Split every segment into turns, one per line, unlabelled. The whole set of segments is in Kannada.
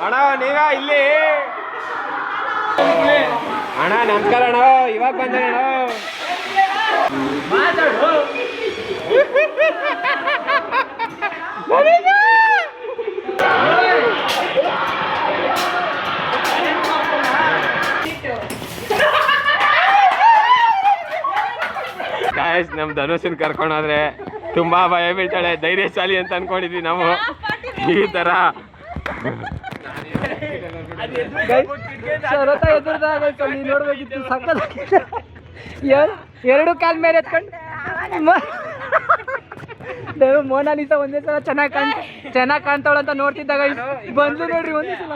ಅಣ್ಣ ನೀವ ಇಲ್ಲಿ ಅಣ್ಣ ನಮಸ್ಕಾರ ಅಣ್ಣ ಇವಾಗ ಬಂದೆ ಅಣ್ಣ ಗಾಯಸ್ ನಮ್ ಧನುಷನ್ ಕರ್ಕೊಂಡೋದ್ರೆ ತುಂಬಾ ಭಯ ಬೀಳ್ತಾಳೆ ಧೈರ್ಯಶಾಲಿ ಅಂತ ಅನ್ಕೊಂಡಿದ್ವಿ ನಾವು ಈ ತರ
ನೋಡ್ಬೇಕಿತ್ತು ಸಕ್ಕತ್ ಎರಡು ಕಾಲ್ ಮೇಲೆ ಎತ್ಕೊಂಡು ಮೋನಾಲಿಸಾ ಒಂದೇ ಸಲ ಚೆನ್ನಾಗಿ ಕಾಣ್ತಾವಳ ಅಂತ ನೋಡ್ತಿದ್ದಾಗ ಬಂದು ನೋಡ್ರಿ ಒಂದೇ ಸಲ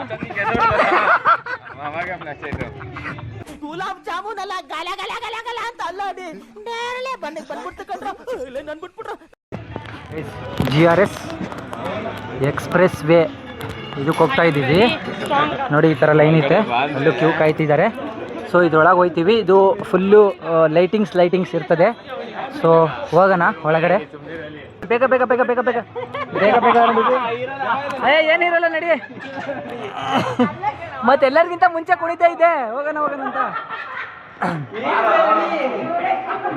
ಗುಲಾಬ್ ಜಾಮೂನ್ ಅಲ್ಲ ಗಲ ಗಲ ಗಲ ಗಲ ಅಂತ ಅಲ್ಲೋದಿ ನೇರಳೆ ಬಂದ್ಬಿಡ್ತು ಕಂಡ್ರು ನನ್ ಬಿಟ್ಬಿಟ್ರು. GRS ಎಕ್ಸ್ಪ್ರೆಸ್ ವೇ ಇದಕ್ಕೆ ಹೋಗ್ತಾ ಇದ್ದೀವಿ ನೋಡಿ. ಈ ಥರ ಲೈನ್ ಐತೆ, ಅಲ್ಲೂ ಕ್ಯೂ ಕಾಯ್ತಿದ್ದಾರೆ. ಸೊ ಇದ್ರೊಳಗೆ ಹೋಗ್ತೀವಿ. ಇದು ಫುಲ್ಲು ಲೈಟಿಂಗ್ಸ್ ಇರ್ತದೆ. ಸೊ ಹೋಗೋಣ ಒಳಗಡೆ. ಬೇಗ ಬೇಗ ಬೇಗ ಬೇಗ ಬೇಗ ಬೇಗ ಬೇಗ ಏನಿರಲ್ಲ ನಡಿ. ಮತ್ತೆಲ್ಲರಿಗಿಂತ ಮುಂಚೆ ಕುಣಿತಾ ಇದೆ. ಹೋಗೋಣ ಅಂತ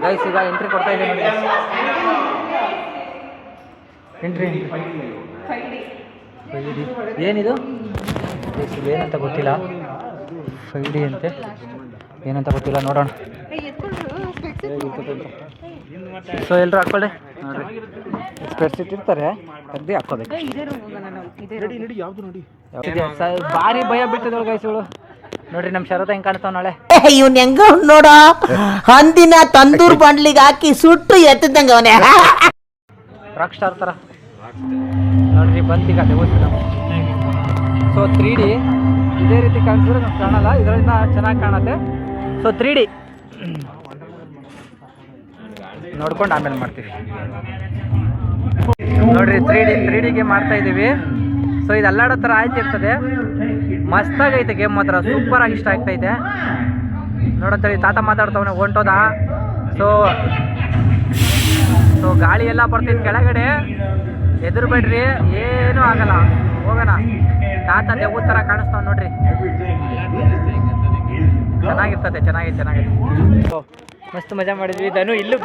ಗೈಸ್ ಈಗ ಎಂಟ್ರಿ ಕೊಡ್ತಾ ಇದೆ ನೋಡಿ. ಎಂಟ್ರಿ ಏನಿದು ಏನಂತ ಗೊತ್ತಿಲ್ಲ. 5D ಅಂತೆ, ಏನಂತ ಗೊತ್ತಿಲ್ಲ, ನೋಡೋಣ. ಸೊ ಎಲ್ಲರೂ ಹಾಕ್ಕೊಳ್ಳಿ ನೋಡ್ರಿ. ಎಕ್ಸ್ಪರ್ಟ್ ಇಟ್ಟಿರ್ತಾರೆ, ಅದೇ ಹಾಕ್ಕೋಬೇಕು. ಭಾರಿ ಭಯ ಬಿಟ್ಟದಳು ಗೈಸ್ಗಳು. ನೋಡ್ರಿ ನಮ್ಮ ಶರತ ಹೆಂಗ್ ಕಾಣ್ತಾವ ನಾಳೆ.
ಇವ್ನ ಹೆಂಗ ನೋಡ ಅಂದಿನ ತಂದೂರ್ ಬಾಂಡ್ಲಿಗೆ ಹಾಕಿ ಸುಟ್ಟು ಎತ್ತಿದ್ದಂಗ ಅವನೇ
ರಾಕ್ ಸ್ಟಾರ್ ತರ ನೋಡ್ರಿ. ಬಂತೀಗ ದೇವಸ್ಥಾನ. ಸೊ 3D ಇದೇ ರೀತಿ ಕಾಣಿಸಿದ್ರೆ ನಮ್ಗೆ ಕಾಣಲ್ಲ, ಇದರಿಂದ ಚೆನ್ನಾಗಿ ಕಾಣುತ್ತೆ. ಸೊ 3D ನೋಡ್ಕೊಂಡು ಆಮೇಲೆ ಮಾಡ್ತೀವಿ ನೋಡ್ರಿ. 3D ಗೇಮ್ ಮಾಡ್ತಾ ಇದ್ದೀವಿ. ಸೊ ಇದು ಅಲ್ಲಾಡೋ ಥರ ಆಯ್ತಿರ್ತದೆ. ಮಸ್ತಾಗೈತೆ ಗೇಮ್ ಮಾತ್ರ, ಸೂಪರಾಗಿ ಇಷ್ಟ ಆಗ್ತೈತೆ. ನೋಡಂತಾರೆ ತಾತ ಮಾತಾಡ್ತಾವನೆ ಹೊಂಟೋದ. ಸೊ ಗಾಳಿ ಎಲ್ಲ ಬರ್ತೈತೆ ಕೆಳಗಡೆ, ಎದುರುಬೇಡ್ರಿ, ಏನೂ ಆಗಲ್ಲ. ಹೋಗೋಣ. ತಾತ ದೆವ್ವ ಥರ ಕಾಣಿಸ್ತಾವ ನೋಡ್ರಿ. ಚೆನ್ನಾಗೈತೆ. ಸೊ ಮಸ್ತ್ ಮಜಾ ಮಾಡಿದ್ವಿ. ಧನು ಇಲ್ಲೂ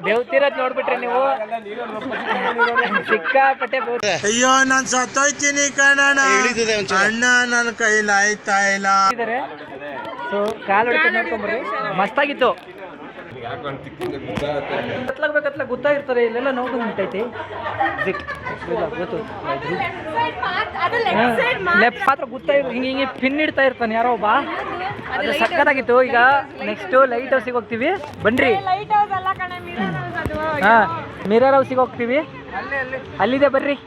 ಬೆವ್ತಿರೋದು ನೋಡ್ಬಿಟ್ರೆ ನೀವು, ಸಿಕ್ಕಾಪಟ್ಟೆ
ಅಯ್ಯೋ ನಾನ್ ಸತ್ತೋಯ್ತೀನಿ ಕಣಣ್ಣ, ಅಣ್ಣ ನನ್ನ ಕೈಲಿ ಆಯ್ತಾ ಇಲ್ಲ.
ಸೊ ಕಾಲು ಹೊಡಿತ ನೋಡ್ಕೊಂಡ್ರಿ, ಮಸ್ತಾಗಿತ್ತು. ಕತ್ಲಾಗ್ಬೇಕತ್ಲ ಗೊತ್ತಾಗಿರ್ತಾರೆ, ಇಲ್ಲೆಲ್ಲ ನೋಡ್ಕೊಂಡು ನಿಂತೈತಿ. ಲೆಫ್ಟ್ ಮಾತ್ರ ಗೊತ್ತಾಗಿರ್, ಹಿಂಗೆ ಪಿನ್ ಇಡ್ತಾ ಇರ್ತಾನೆ ಯಾರೋ ಒಬ್ಬ. ಅದು ಸಕ್ಕತ್ತಾಗಿತ್ತು. ಈಗ ನೆಕ್ಸ್ಟ್ ಲೈಟ್ ಹೌಸಿಗೆ ಹೋಗ್ತೀವಿ ಬನ್ರಿ. ಹಾಂ, ಮಿರರ್ ಹೌಸಿಗೆ ಹೋಗ್ತೀವಿ, ಅಲ್ಲಿದೆ ಬರ್ರಿ.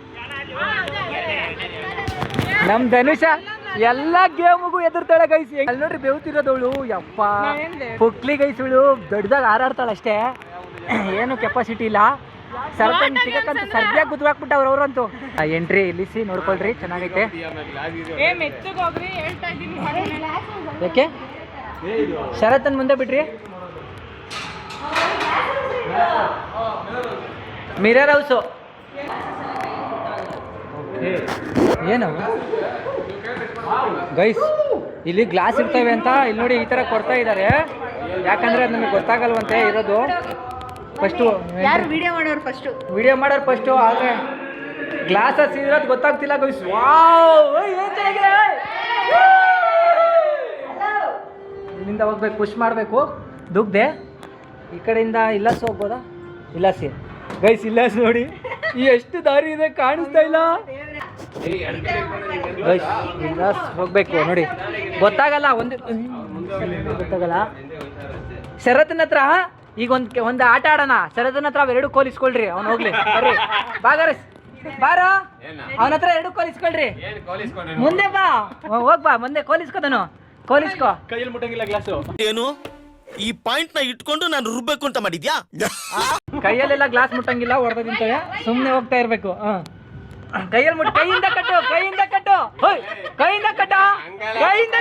ನಮ್ಮ ಧನುಷ ಎಲ್ಲ ಗೇಮಿಗೂ ಎದುರ್ತಾಳೆ ಗೈಸ್. ಅಲ್ಲಿ ನೋಡ್ರಿ ಬೆವ್ತಿರೋದವಳು, ಯಪ್ಪ ಪುಕ್ಲಿ ಗೈಸಳು ದೊಡ್ಡದಾಗ ಹಾರಾಡ್ತಾಳೆ ಅಷ್ಟೇ, ಏನು ಕೆಪಾಸಿಟಿ ಇಲ್ಲ. ಸರ್ಕಂತ ಸಿಗಕ್ಕಂತ ಸರಿಯಾಗಿ ಗುದ್ವಾಕ್ಬಿಟ್ಟು ಅವ್ರವ್ರಂತೂ. ಎಂಟ್ರಿ ಇಲ್ಲಿಸಿ ನೋಡ್ಕೊಳ್ರಿ, ಚೆನ್ನಾಗೈತೆ. ಯಾಕೆ ಶರತ್ತನ್ ಮುಂದೆ ಬಿಡ್ರಿ. ಮಿರರ್ ಹೌಸು ಏನು ಗೈಸ್, ಇಲ್ಲಿ ಗ್ಲಾಸ್ ಇರ್ತವೆ ಅಂತ ಇಲ್ಲಿ ನೋಡಿ ಈ ಥರ ಕೊಡ್ತಾ ಇದ್ದಾರೆ. ಯಾಕಂದರೆ ಅದು ನಮಗೆ ಗೊತ್ತಾಗಲ್ವಂತೆ ಇರೋದು. ವಿಡಿಯೋ ಮಾಡೋರು ಫಸ್ಟು, ಆದರೆ ಗ್ಲಾಸಸ್ ಇರೋದು ಗೊತ್ತಾಗ್ತಿಲ್ಲ ಗೈಸ್. ವಾವ್, ಏನು ಚೆನ್ನಾಗಿದೆ. ಇಲ್ಲಿಂದ ಹೋಗ್ಬೇಕು, ಪುಷ್ ಮಾಡಬೇಕು. ದುಗ್ದೆ ಈ ಕಡೆಯಿಂದ ಇಲ್ಲಸ್ ಹೋಗ್ಬೋದಾ? ಇಲ್ಲಸಿ ಗೈಸ್, ಇಲ್ಲಸ್ ನೋಡಿ ಎಷ್ಟು ದಾರಿ ಇದೆ ಕಾಣಿಸ್ತಾ ಇಲ್ಲ ಗೈಸ್. ಇಲ್ಲಸ್ ಹೋಗ್ಬೇಕು ನೋಡಿ, ಗೊತ್ತಾಗಲ್ಲ, ಗೊತ್ತಾಗಲ್ಲ. ಶರತ್ನ ಹತ್ರ ಈಗ ಒಂದು ಆಟ ಆಡೋಣ. ಶರತ್ನ ಹತ್ರ 2 ಕೋಲ್ ಇಸ್ಕೊಳ್ರಿ, ಅವ್ನು ಹೋಗ್ಲಿ. ಬರ್ರಿ ಬಾಗರಸ್ ಬಾರ, ಅವನ ಹತ್ರ 2 ಕೋಲ್ ಇಸ್ಕೊಳ್ರಿ. ಮುಂದೆ ಬಾ, ಹೋಗ್ಬಾ ಮುಂದೆ. ಕೋಲ್ ಇಸ್ಕೋದನು, ಕೋಲ್ ಇಸ್ಕೋ.
ಕೈಯಲ್ಲಿ ಮುಟ್ಟಂಗಿಲ್ಲ ಗ್ಲಾಸು.
ಏನು ಈ ಪಾಯಿಂಟ್ ನ ಇಟ್ಕೊಂಡು ನಾನು ರುಬ್ಬೇಕು ಅಂತ ಮಾಡಿದ್ಯಾ?
ಕೈಯಲ್ಲೆಲ್ಲ ಗ್ಲಾಸ್ ಮುಟ್ಟಂಗಿಲ್ಲ, ಹೊಡೆದಿಂತವೆ. ಸುಮ್ಮನೆ ಹೋಗ್ತಾ ಇರ್ಬೇಕು. ಕೈಯಲ್ಲಿ ಕೈಯಿಂದ ಕಟ್ಟು, ಕೈಯಿಂದ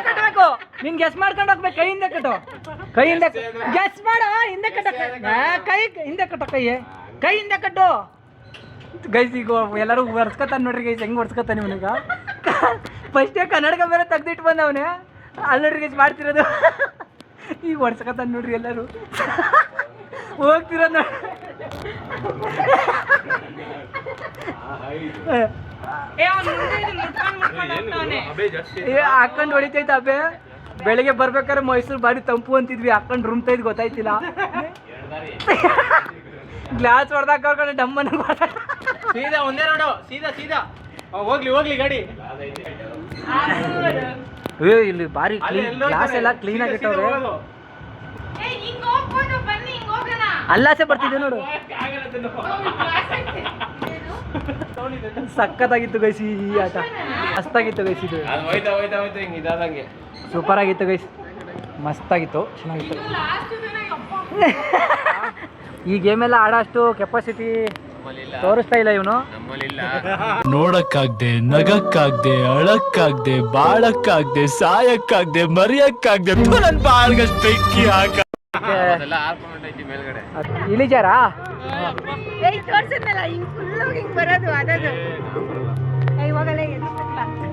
ಕಟ್ಟಬೇಕು. ನೀನ್ ಗೆಸ್ ಮಾಡ್ಕೊಂಡು ಹೋಗ್ಬೇಕು. ಕೈಯಿಂದ ಗೆಸ್ ಮಾಡ, ಹಿಂದೆ ಕಟ್ಟ. ಹಿಂದೆ ಕಟ್ಟ, ಕೈಯಿಂದ ಕಟ್ಟು ಗೈಸ್. ಈಗ ಎಲ್ಲರೂ ಒರ್ಸ್ಕೊತಾನೆ ನೋಡ್ರಿ ಗೈಸ್, ಹೆಂಗ್ ಒರ್ಸ್ಕೊತಾನೆ ಇವನಿಗ. ಫಸ್ಟೇ ಕನ್ನಡಕ ಬೇರೆ ತೆಗ್ದಿಟ್ಟು ಬಂದವನೇ ಅಲ್ಲಿ ನೋಡ್ರಿ ಗೈಸ್ ಮಾಡ್ತಿರೋದು. ಈಗ ಹೊಡ್ಸಕತ್ತ ನೋಡ್ರಿ ಎಲ್ಲರೂ ಹೋಗ್ತಿರೋದು ನೋಡಿ. ಹಾಕೊಂಡು ಹೊಡಿತೈತೆ ಅಬ್ಬೆ. ಬೆಳಿಗ್ಗೆ ಬರ್ಬೇಕಾದ್ರೆ ಮೈಸೂರು ಬಾರಿ ತಂಪು ಅಂತಿದ್ವಿ, ಹಾಕೊಂಡು ರೂಮ್ತೈದು ಗೊತ್ತಾಯ್ತಿಲ್ಲ. ಗ್ಲಾಸ್ ಹೊಡೆದಾಕ ಕರ್ಕೊಂಡು ಡಮ್ಮನ
ಸೀದಾ ಒಂದೇ ನೋಡು, ಸೀದಾ ಹೋಗ್ಲಿ ಗಾಡಿ.
ಇಲ್ಲಿ ಬಾರಿ ಗ್ಲಾಸ್ ಎಲ್ಲ ಕ್ಲೀನ್ ಆಗಿಟ್ಟವ್ರೆ. ಅಲ್ಲಾಸೆ ಬರ್ತಿದ್ದೆ ನೋಡು. ಸಖತ್ತಾಗಿತ್ತು ಗೈಸ್ ಈ ಆಟ, ಮಸ್ತಾಗಿತ್ತು ಗೈಸ್. ಇದು ಸೂಪರ್ ಆಗಿತ್ತು ಗೈಸ್, ಮಸ್ತಾಗಿತ್ತು, ಚೆನ್ನಾಗಿತ್ತು. ಈ ಗೇಮ್ ಎಲ್ಲ ಆಡೋಷ್ಟು ಕೆಪಾಸಿಟಿ ತೋರಿಸ್ತಾ ಇಲ್ಲ ಇವನು.
ನೋಡಕ್ಕಾಗ್ದೆ, ನಗಕ್ಕಾಗ್ದೆ, ಅಳಕ್ಕಾಗ್ದೆ, ಬಾಳಕ್ಕಾಗ್ದೆ, ಸಾಯಕ್ಕಾಗ್ದೆ, ಮರಿಯಕ್ಕಾಗ್ದೆ, ನನ್ ಬಾಳ್ಗಷ್ಟು ಬೆಂಕಿ ಹಾಕ.
ಇಳಿಜಾರಾ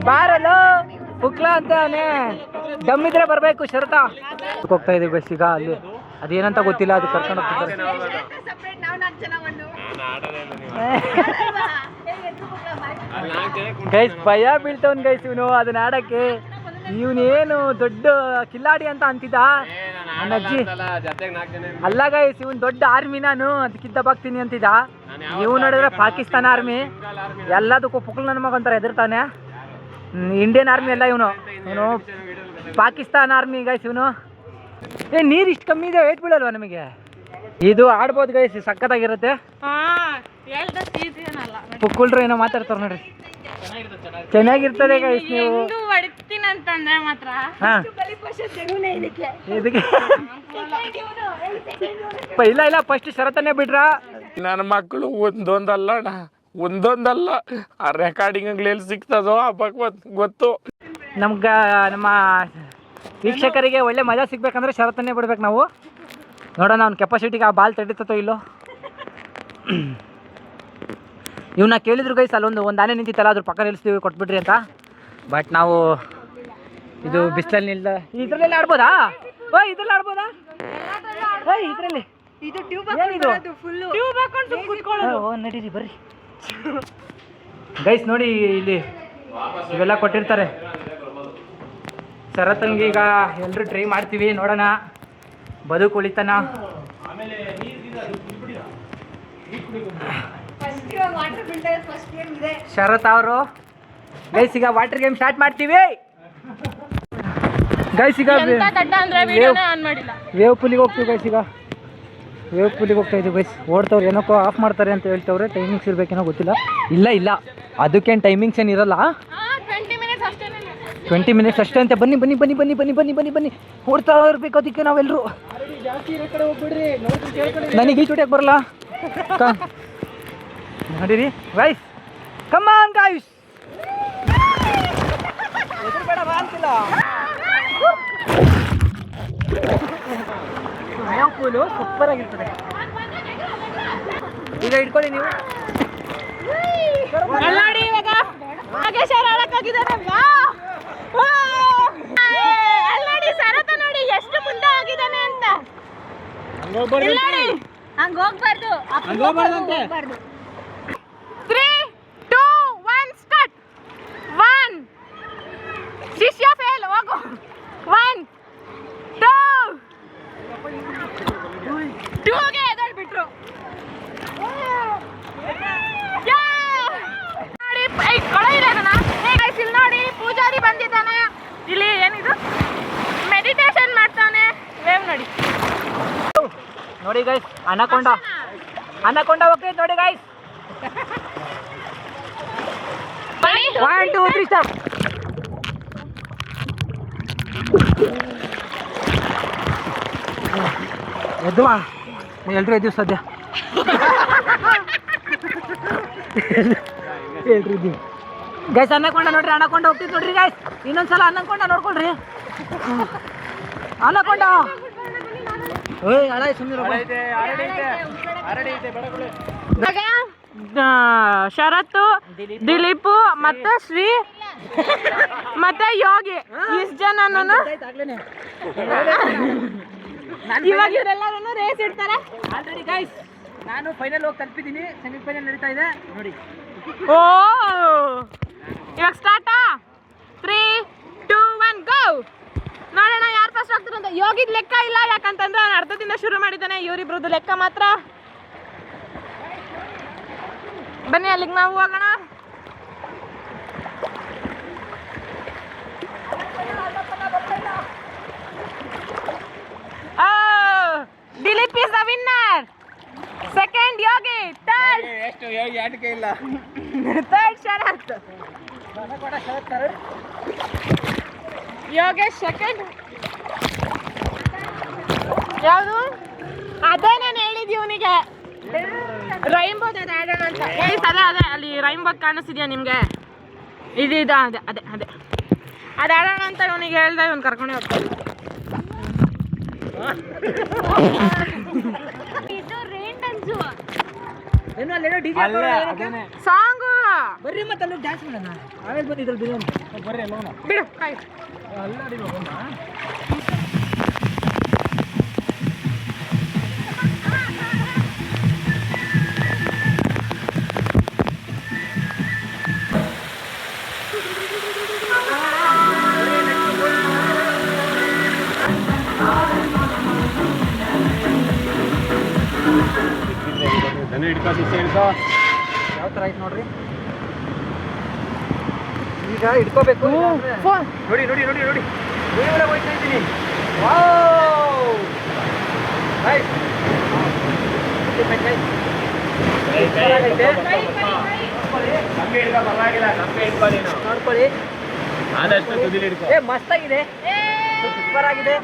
ಬಾರಲ್ಲ ಪುಕ್ಲಾ ಅಂತ ದಮ್ ಇದ್ರೆ ಬರ್ಬೇಕು ಶರತ. ಹೋಗ್ತಾ ಇದೀವಿ ಬಸ್ ಈಗ. ಅಲ್ಲಿ ಅದೇನಂತ ಗೊತ್ತಿಲ್ಲ, ಅದು ಕರ್ಕೊಂಡು ಹೋಗ್ತಿದ್ದಾರೆ ಗೈಸ್. ಭಯ ಬೀಳ್ತವನ್ ಗೈಸ್ ಇವನು ಅದನ್ನ ಆಡಕ್ಕೆ. ಇವನೇನು ದೊಡ್ಡ ಕಿಲ್ಲಾಡಿ ಅಂತ ಅಂತಿದ್ದ ನನ್ನ ಅಜ್ಜಿ. ಅಲ್ಲ ಗೈಸ್, ಇವನ್ ದೊಡ್ಡ ಆರ್ಮಿ, ನಾನು ಅದಕ್ಕಿಂತ ಬಾಗ್ತೀನಿ ಅಂತಿದ್ದ. ಇವ್ ನೋಡಿದ್ರೆ ಪಾಕಿಸ್ತಾನ ಆರ್ಮಿ, ಎಲ್ಲದಕ್ಕೂ ಪುಕ್ಲು ನನ್ನ ಮಗ ಅಂತಾರೆ, ಹೆದರ್ತಾನೆ. ಇಂಡಿಯನ್ ಆರ್ಮಿ ಅಲ್ಲ ಇವನು ಪಾಕಿಸ್ತಾನ ಆರ್ಮಿ ಗೈಸ್ ಇವನು. ನೀರು ಇಷ್ಟು ಕಮ್ಮಿ ಇದೆ, ಏಟ್ ಬೀಳಲ್ವಾ ನಮಗೆ? ಇದು ಆಡ್ಬೋದು ಗೈಸ್, ಸಖತ್ತಾಗಿರುತ್ತೆ. ಪುಕ್ಕುಲ್ರು ಏನೋ ಮಾತಾಡ್ತಾರೆ ನೋಡ್ರಿ, ಚೆನ್ನಾಗಿರ್ತದೆ ಗೈಸ್. ನೀವು ಇಲ್ಲ ಫಸ್ಟ್ ಶರತ್ತನ್ನೇ ಬಿಡ್ರ.
ನನ್ನ ಮಕ್ಕಳು ಒಂದೊಂದಲ್ಲ ಆ ರೆಕಾರ್ಡಿಂಗ್ ಸಿಗ್ತದೋ ಆ ಭಗವತ್ ಗೊತ್ತು.
ನಮ್ಮ ವೀಕ್ಷಕರಿಗೆ ಒಳ್ಳೆ ಮಜಾ ಸಿಗ್ಬೇಕಂದ್ರೆ ಶರತ್ತನ್ನೇ ಬಿಡ್ಬೇಕು ನಾವು. ನೋಡೋಣ ಅವ್ನ ಕೆಪಾಸಿಟಿಗೆ ಆ ಬಾಲ್ ತಡೀತೋ ಇಲ್ಲೋ. ಇವನ್ನ ಕೇಳಿದ್ರು ಗೈಸ್, ಒಂದು ಆನೆ ನಿಂತಿತ್ತಲ್ಲ, ಅದ್ರ ಪಕ್ಕ ನಿಲ್ಲಿಸ್ತೀವಿ ಕೊಟ್ಬಿಡ್ರಿ ಅಂತ. ಬಟ್ ನಾವು ಇದು ಬಿಸಿಲಲ್ಲಿ ಇದ್ರಲ್ಲೆಲ್ಲ ಆಡ್ಬೋದಾ? ಇದ್ರಲ್ಲಿ ಆಡ್ಬೋದಾ? ಇದರಲ್ಲಿ ನಡೀರಿ ಬರ್ರಿ ಗೈಸ್. ನೋಡಿ ಇಲ್ಲಿ ಇವೆಲ್ಲ ಕೊಟ್ಟಿರ್ತಾರೆ. ಶರತ್ತನ್ಗೆ ಈಗ ಎಲ್ಲರೂ ಟ್ರೈ ಮಾಡ್ತೀವಿ, ನೋಡೋಣ ಬದುಕು ಉಳಿತಾನ. ಶರತ್ ಅವರು ಗೈಸ್ ಈಗ ವಾಟರ್ ಗೇಮ್ ಸ್ಟಾರ್ಟ್ ಮಾಡ್ತೀವಿ ಗೈಸ್. ಈಗ ವೇವ್ ಪೂಲಿಗೆ ಹೋಗ್ತೀವಿ ಗೈಸ್. ಈಗ ವೇವ್ ಪೂಲಿಗೆ ಹೋಗ್ತಾ ಇದ್ದೀವಿ ಗೈಸ್. ಓಡ್ತವ್ರು ಏನಕ್ಕೋ ಆಫ್ ಮಾಡ್ತಾರೆ ಅಂತ ಹೇಳ್ತವ್ರೆ. ಟೈಮಿಂಗ್ಸ್ ಇರ್ಬೇಕೇನೋ ಗೊತ್ತಿಲ್ಲ. ಇಲ್ಲ ಅದಕ್ಕೇನು ಟೈಮಿಂಗ್ಸ್ ಏನಿರಲ್ಲ, 20 ಮಿನಿಟ್ಸ್ ಅಷ್ಟೇ ಅಂತ. ಬನ್ನಿ ಬನ್ನಿ ಬನ್ನಿ ಬನ್ನಿ ಬನ್ನಿ ಬನ್ನಿ ಬನ್ನಿ ಬನ್ನಿ ಓಡ್ತಾ ಇರ್ಬೇಕು. ಅದಕ್ಕೆ ನಾವೆಲ್ಲರೂ ನನಗೆ ಈ ಚೂಟಿಯಾಗಿ ಬರಲ್ಲ ನೋಡಿರಿ ಗೈಸ್. ಕಮ್ ಆನ್ ಗೈಸ್, ಬೇಡ ಬಾ ಅಂತಿಲ್ಲ. ಪೂಲು ಸೂಪರ್ ಆಗಿರ್ತದೆ. ಈಗ ಇಟ್ಕೊಳ್ಳಿ ನೀವು.
ನೋಡಿ ಎಷ್ಟು ಮುಂದೆ ಆಗಿದ್ದಾನೆ ಅಂತ. ಹಂಗ ಹೋಗ್ಬಾರ್ದು. 3, 2, 1 ಸ್ಟಾರ್ಟ್. 1 ಶಿಷ್ಯ ಫೇಲ್. ಹೋಗು. 1 2 ಗೆ ಎದಳ್ಬಿಟ್ರು. ನೋಡಿ ಪೂಜಾರಿ ಬಂದಿದ್ದಾನೆ ಇಲ್ಲಿ. ಏನಿದು ಮೆಡಿಟೇಷನ್ ಮಾಡ್ತಾನೆ. ವೇವ್
ನೋಡಿ ಗೈಸ್, ಅನಕೊಂಡ ಹೋಗ್ತೈತೆ ನೋಡಿ ಗೈಸ್. 1 2 3 ಸ್ಟಾರ್ಟ್. ಎದ್ದುವಾ ಎಲ್ರು ಎದ್ದು ಸದ್ಯ ಹೇಳ್ರಿ ಇದ್ದೀವಿ ಗೈಸ್. ಅನ್ನಕೊಂಡ ನೋಡ್ರಿ, ಅನ್ನಕೊಂಡ ಹೋಗ್ತಿದ್ ನೋಡ್ರಿ ಗೈಸ್. ಇನ್ನೊಂದ್ಸಲ ಅನ್ನಕೊಂಡ ನೋಡ್ಕೊಳ್ರಿ. ಅನ್ನಕೊಂಡ ಸುಮ್ಮನೆ
ಶರತ್, ದಿಲೀಪ್ ಮತ್ತೆ ಶ್ರೀ ಮತ್ತೆ ಯೋಗಿ, ಇಷ್ಟು ಜನನು ಇವಾಗ ಇವರೆಲ್ಲರೂ ರೇಸ್ ಇಡ್ತಾರೆ.
ಆಲ್ರೆಡಿ ಗೈಸ್ ನಾನು ಫೈನಲ್ ಹೋಗಿ ತಲುಪಿದ್ದೀನಿ, ಸೆಮಿಫೈನಲ್ ನಡೀತಾ ಇದೆ ನೋಡಿ.
ಓ ಇವಾಗ ಸ್ಟಾರ್ಟಾ 3, 2, 1 ಗೋ. ನೋಡೋಣ ಯಾರು ಫಸ್ಟ್ ಆಗ್ತಾರೆ ಅಂತ. ಯೋಗಿದ್ ಲೆಕ್ಕ ಇಲ್ಲ, ಯಾಕಂತಂದ್ರೆ ನಾನು ಅರ್ಧದಿಂದ ಶುರು ಮಾಡಿದ್ದಾನೆ. ಇವರಿಬ್ರದ್ದು ಲೆಕ್ಕ ಮಾತ್ರ. ಬನ್ನಿ ಅಲ್ಲಿಗೆ ನಾವು ಹೋಗೋಣ. Dilip is the winner. Second Yogi, third
ಎಷ್ಟು ಯೋಗಿ ಆಟಕ್ಕೆ ಇಲ್ಲ.
Third Sharath, Yogesh second. ಯಾವುದು ಅದೇ ನಾನು ಹೇಳಿದ್ ಇವನಿಗೆ ರೈನ್ಬೋದ್ ಅದೇ ಆಡೋಣ ಅಂತ. ಅದೇ ಅದೇ ಅಲ್ಲಿ ರೈನ್ಬೋದ್ ಕಾಣಿಸ್ತಿದ್ಯಾ ನಿಮಗೆ? ಇದು ಅದೇ ಅದೇ ಅದೇ ಅದು ಆಡೋಣ ಅಂತ ಇವನಿಗೆ ಹೇಳ್ದೆ. ಇವನು ಕರ್ಕೊಂಡೆ ಹೋಗ್ತಾನೆ. ಇದು ರೈನ್ ಡ್ಯಾನ್ಸು
ಏನು ಅಲ್ಲೇನೋ ಡಿಜೆ
ಸಾಂಗು.
ಬರ್ರಿ ಮತ್ತೆ ಅಲ್ಲಿ ಡ್ಯಾನ್ಸ್ ಮಾಡೋಣ. ಆಮೇಲೆ ಬಂದಿದ್ರು ಬಿರಿಯಾನಿ ಬರ್ರಿ ಎಲ್ಲೋಣ
ಬಿಡು ಕಾಯ್.
ಅಲ್ಲಾಡಿ ಹೋಗೋಣ.
ದನ ಹಿಡ್ಕೋ, ಶಿಷ್ಯ ಹಿಡ್ಕೋ.
ಯಾವ ಥರ ಆಯ್ತು ನೋಡ್ರಿ. ಈಗ ಇಟ್ಕೋಬೇಕು. ನೋಡಿ ನೋಡಿ ನೋಡಿ ನೋಡಿ ನೀವೆಲ್ಲ ಹೋಗ್ತಾ ಇದ್ದೀನಿ. ವಾವ್ ಗೈಸ್,
ನಮ್ಗೆ ಹಿಡ್ಕೋ, ಪರವಾಗಿಲ್ಲ, ನಮ್ಗೆ ಹಿಡ್ಕೋ ನೀನು.
ನೋಡ್ಕೊಳ್ಳಿ.
ಆದಷ್ಟು ತುದಿಲಿ ಹಿಡ್ಕೋ.
ಮಸ್ತಾಗಿದೆ, ಸೂಪರ್ ಆಗಿದೆ.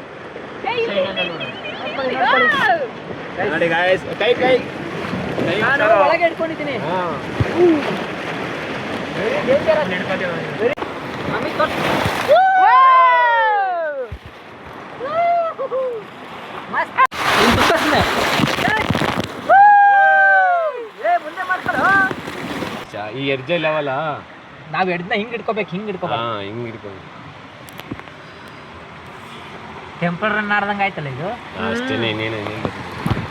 ನೋಡಿ ಗಾಯ್ಸ್, ಕೈ ಕೈ ಕೈ
ನಾನು
ಮುಚ್ಚಾರೋ?
ಒಳಗೆ ಇಟ್ಕೊಂಡಿದ್ದೀನಿ.
ಹಾ. ಹಿಡ್ಕೊತೀವಿ ನಾವು.
ಅಮಿತ್ ತೋರ್ಸು. ಮಸ್ತ್. ಇನ್ನು ತುಕ್ಕ ಸುಮ್ನೆ. ಮುಂದೆ ಮಾಡ್ತಾರ.
ಈ ಎರ್ಜೆ ಲೆವೆಲ್ಲ
ನಾವು ಎಡ್ನ ಹಿಂಗೆ ಇಟ್ಕೋಬೇಕು, ಹಿಂಗೆ ಇಟ್ಕೋಬೇಕು.
ಹಿಂಗ್ ಹಿಡ್ಕೊಂಡು
ಟೆಂಪಲ್ ರನ್ ಆಡ್ದಂಗೆ ಆಯ್ತಲ್ಲ ಇದು.
ಅಷ್ಟೇನೆ. ಇನ್ನೇನು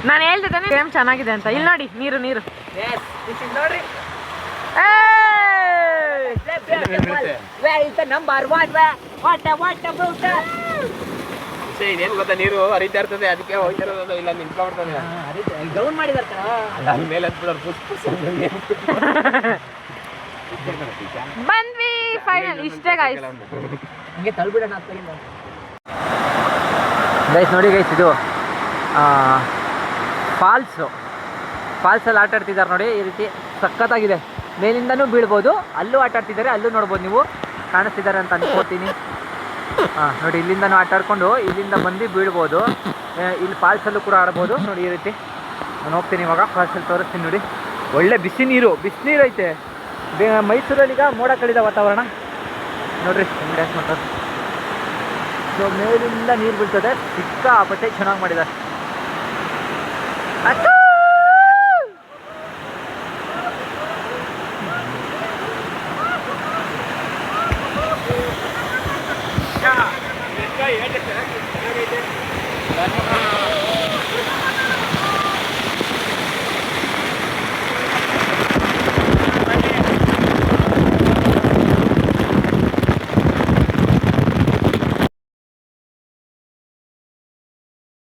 ನಾನು ಹೇಳ್ತಿದ್ದೇನೆ ಗೇಮ್ ಚೆನ್ನಾಗಿದೆ ಅಂತ. ಇಲ್ಲಿ ನೋಡಿ ನೀರು ನೀರು.
ನೋಡ್ರಿ, ನಂಬರ್ 1
ಇದೇನು ಗೊತ್ತಾ, ನೀರು ಹರಿತಾ ಇರ್ತದೆ, ಅದಕ್ಕೆ ಹೋಗ್ತಾ ಇರೋದು. ಇಲ್ಲ ನಿಂತ್ಕೊಂಡ್ಬಿಡ್ತಾನೆ.
ಡೌನ್ ಮಾಡಿದಾರ.
ಅಲ್ಲಿ ಮೇಲೆ ಹತ್ಬಿಡೋರು ಪುಸ್ ಪುಸ್
ಬಂದ್ವಿ ಫೈನಲ್. ಇಷ್ಟೇ ಗಾಯ್ಸ್.
ಹಂಗೆ ತಳ್ಬಿಡೋಣ. ಗೈಸ್ ನೋಡಿ ಗೈಸ್, ಇದು ಫಾಲ್ಸಲ್ಲಿ ಆಟ ಆಡ್ತಿದ್ದಾರೆ ನೋಡಿ. ಈ ರೀತಿ ಸಖತ್ತಾಗಿದೆ. ಮೇಲಿಂದನೂ ಬೀಳ್ಬೋದು, ಅಲ್ಲೂ ಆಟ ಆಡ್ತಿದ್ದಾರೆ, ಅಲ್ಲೂ ನೋಡ್ಬೋದು. ನೀವು ಕಾಣಿಸ್ತಿದ್ದಾರೆ ಅಂತ ಅನ್ಕೋತೀನಿ. ನೋಡಿ, ಇಲ್ಲಿಂದನೂ ಆಟ ಆಡ್ಕೊಂಡು ಇಲ್ಲಿಂದ ಬಂದು ಬೀಳ್ಬೋದು. ಇಲ್ಲಿ ಫಾಲ್ಸಲ್ಲೂ ಕೂಡ ಆಡ್ಬೋದು ನೋಡಿ. ಈ ರೀತಿ ನಾನು ಹೋಗ್ತೀನಿ ಇವಾಗ ಫಾಲ್ಸಲ್ಲಿ ತೋರಿಸ್ತೀನಿ ನೋಡಿ. ಒಳ್ಳೆ ಬಿಸಿನೀರು ಐತೆ. ಮೈಸೂರಲ್ಲೀಗ ಮೋಡ ಕಳಿದ ವಾತಾವರಣ ನೋಡ್ರಿ. ಹೆಂಗೆ ಡ್ಯಾನ್ಸ್ ಮಾಡ್ತಾರೆ. ಸೊ ಮೇಲಿಂದ ನೀರು ಬೀಳ್ತದೆ. ಸಿಕ್ಕಾಪಟ್ಟೆ ಚೆನ್ನಾಗಿ ಮಾಡಿದ್ದಾರೆ.
ಚೆನ್ನಾಗೈತೆ.